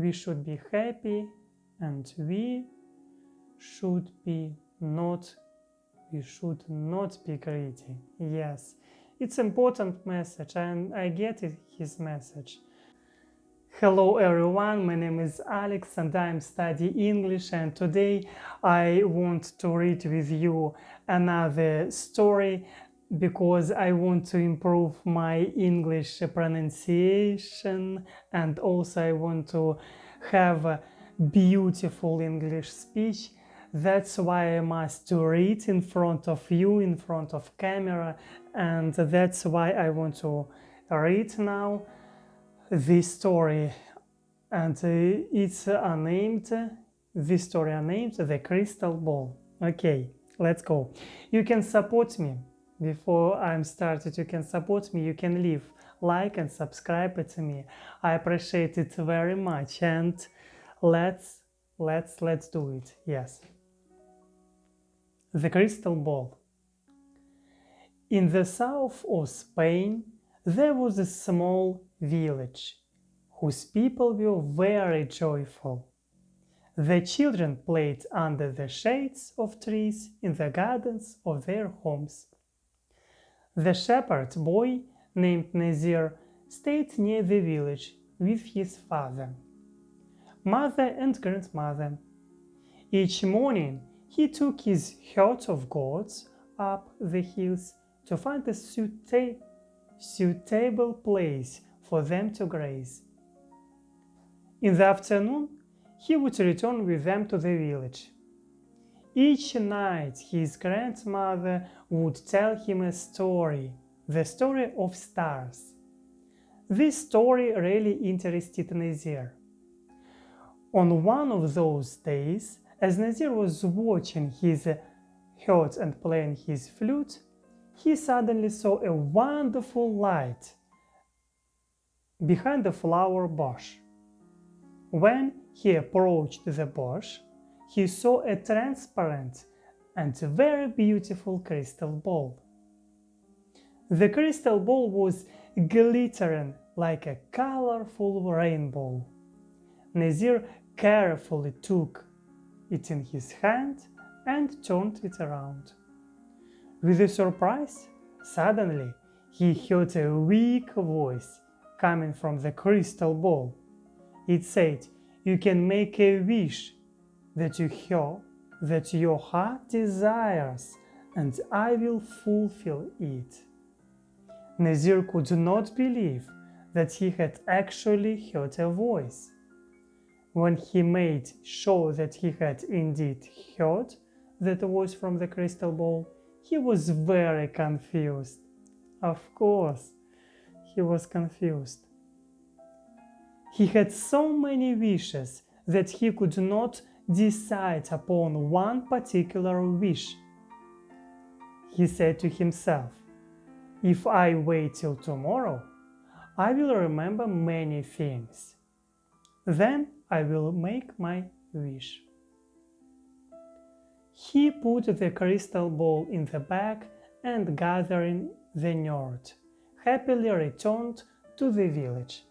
we should be happy, and we should not be greedy. Yes, it's important message, and I get it, his message. Hello everyone, my name is Alex and I'm studying English, and today I want to read with you another story because I want to improve my English pronunciation, and also I want to have a beautiful English speech. That's why I must read in front of you, in front of camera, and that's why I want to read now this story, and it's unnamed. This story unnamed The Crystal Ball. Okay, let's go. You can support me. Before I'm started, you can support me. You can leave like and subscribe to me. I appreciate it very much, and let's do it. Yes. The Crystal Ball. In the south of Spain, there was a small village whose people were very joyful. The children played under the shades of trees in the gardens of their homes. The shepherd boy named Nazir stayed near the village with his father, mother and grandmother. Each morning he took his herd of goats up the hills to find a suitable place for them to graze. In the afternoon, he would return with them to the village. Each night his grandmother would tell him a story, the story of stars. This story really interested Nazir. On one of those days, as Nazir was watching his herd and playing his flute, he suddenly saw a wonderful light behind a flower bush. When he approached the bush, he saw a transparent and very beautiful crystal ball. The crystal ball was glittering like a colorful rainbow. Nazir carefully took it in his hand and turned it around. With a surprise, suddenly he heard a weak voice coming from the crystal ball. It said, "You can make a wish that your heart desires, and I will fulfill it." Nazir could not believe that he had actually heard a voice. When he made sure that he had indeed heard that voice from the crystal ball, he was very confused. Of course, he was confused. He had so many wishes that he could not decide upon one particular wish. He said to himself, "If I wait till tomorrow, I will remember many things. Then I will make my wish." He put the crystal ball in the bag and, gathering the nerd, happily returned to the village.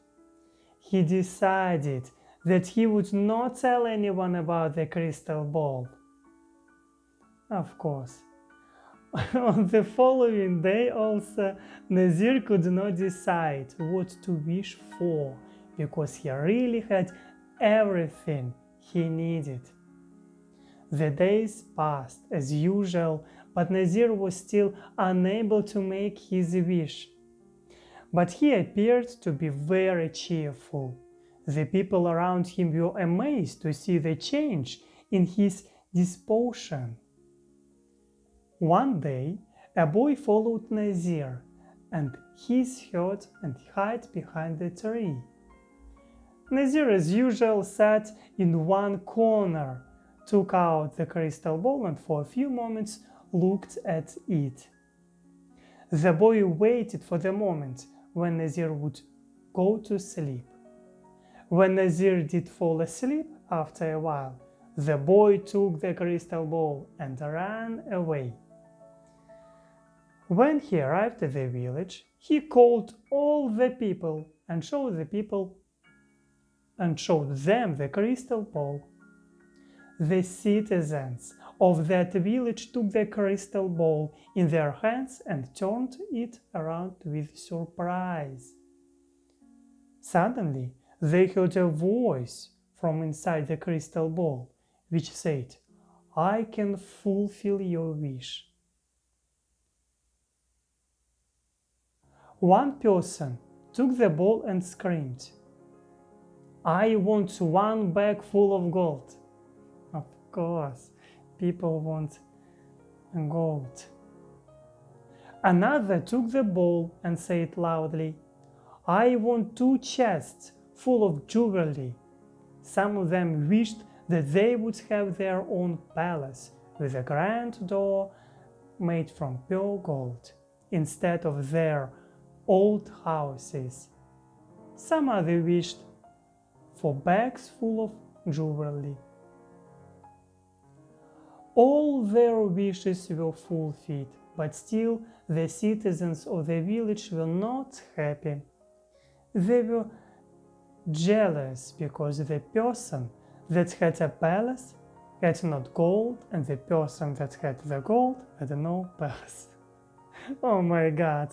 He decided that he would not tell anyone about the crystal ball. Of course. On the following day also, Nazir could not decide what to wish for, because he really had everything he needed. The days passed as usual, but Nazir was still unable to make his wish. But he appeared to be very cheerful. The people around him were amazed to see the change in his disposition. One day, a boy followed Nazir and his herd and hid behind the tree. Nazir, as usual, sat in one corner, took out the crystal ball and for a few moments looked at it. The boy waited for the moment when Nazir would go to sleep. When Nazir did fall asleep after a while, the boy took the crystal ball and ran away. When he arrived at the village, he called all the people and showed the people and showed them the crystal ball. The citizens of that village took the crystal ball in their hands and turned it around with surprise. Suddenly, they heard a voice from inside the crystal ball, which said, "I can fulfill your wish." One person took the ball and screamed, "I want one bag full of gold." Of course, people want gold. Another took the ball and said loudly, "I want 2 chests full of jewelry." Some of them wished that they would have their own palace with a grand door made from pure gold, instead of their old houses. Some others wished for bags full of jewelry. All their wishes were fulfilled, but still the citizens of the village were not happy. They were jealous because the person that had a palace had not gold, and the person that had the gold had no palace. Oh my God!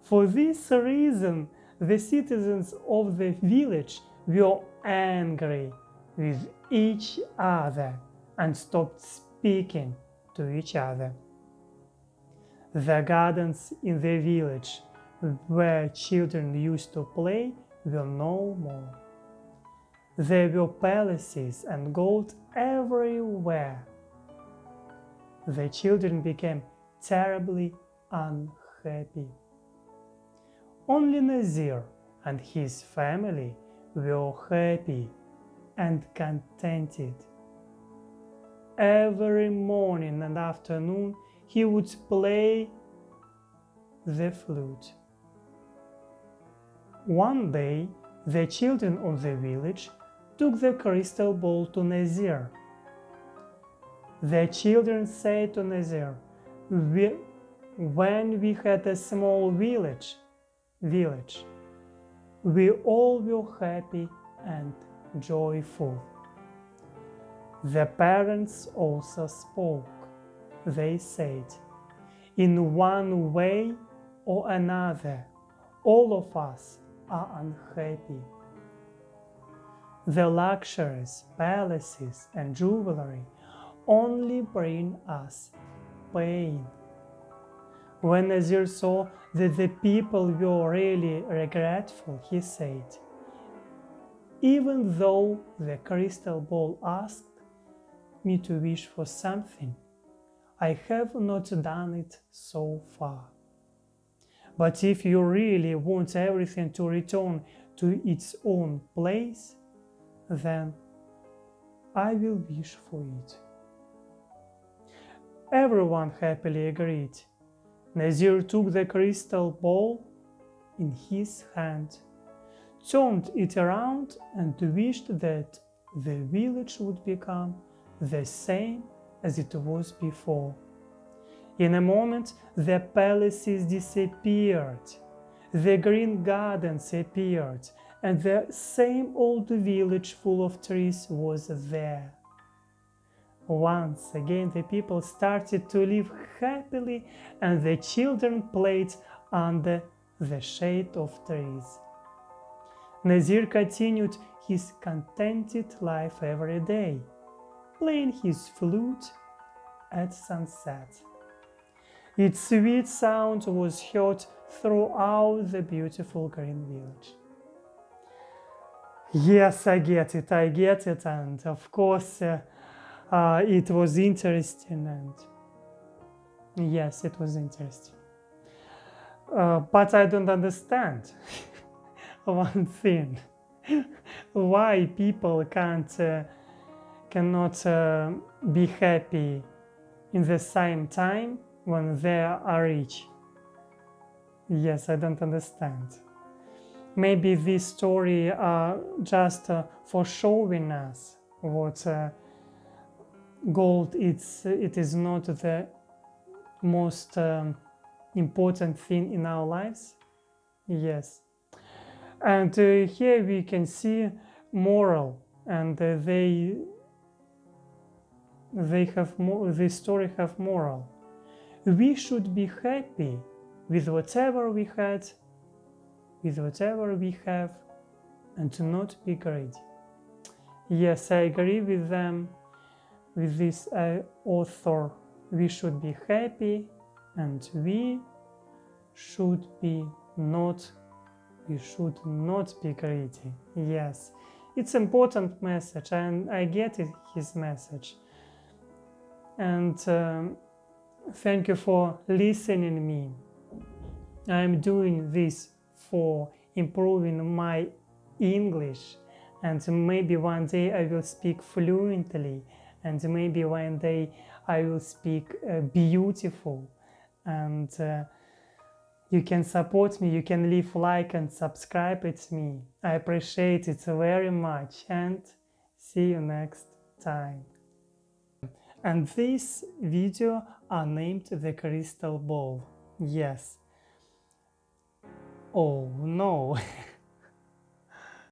For this reason, the citizens of the village were angry with each other and stopped speaking to each other. The gardens in the village where children used to play were no more. There were palaces and gold everywhere. The children became terribly unhappy. Only Nazir and his family were happy and contented. Every morning and afternoon he would play the flute. One day, the children of the village took the crystal ball to Nazir. The children said to Nazir, "When we had a small village, we all were happy and joyful." The parents also spoke. They said, "In one way or another, all of us are unhappy. The luxuries, palaces, and jewelry only bring us pain." When Nazir saw that the people were really regretful, he said, "Even though the crystal ball asked me to wish for something, I have not done it so far. But if you really want everything to return to its own place, then I will wish for it." Everyone happily agreed. Nazir took the crystal ball in his hand, turned it around, and wished that the village would become the same as it was before. In a moment, the palaces disappeared, the green gardens appeared, and the same old village full of trees was there. Once again, the people started to live happily, and the children played under the shade of trees. Nazir continued his contented life every day, playing his flute at sunset. Its sweet sound was heard throughout the beautiful green village. Yes, I get it, and of course it was interesting, and yes, it was interesting. But I don't understand one thing: why people cannot be happy in the same time when they are rich. Yes, I don't understand. Maybe this story just for showing us what gold it is not the most important thing in our lives. Yes. And here we can see moral, and they have the story have moral. We should be happy with whatever we had, with whatever we have, and to not be greedy. Yes, I agree with them, with this author. We should be happy, and we should not be greedy. Yes, it's important message, and I get it, his message. And thank you for listening me. I'm doing this for improving my English, and maybe one day I will speak fluently, and maybe one day I will speak beautiful. And you can support me, you can leave like and subscribe it me. I appreciate it very much, and see you next time. And this video are named the crystal ball. Yes. Oh no.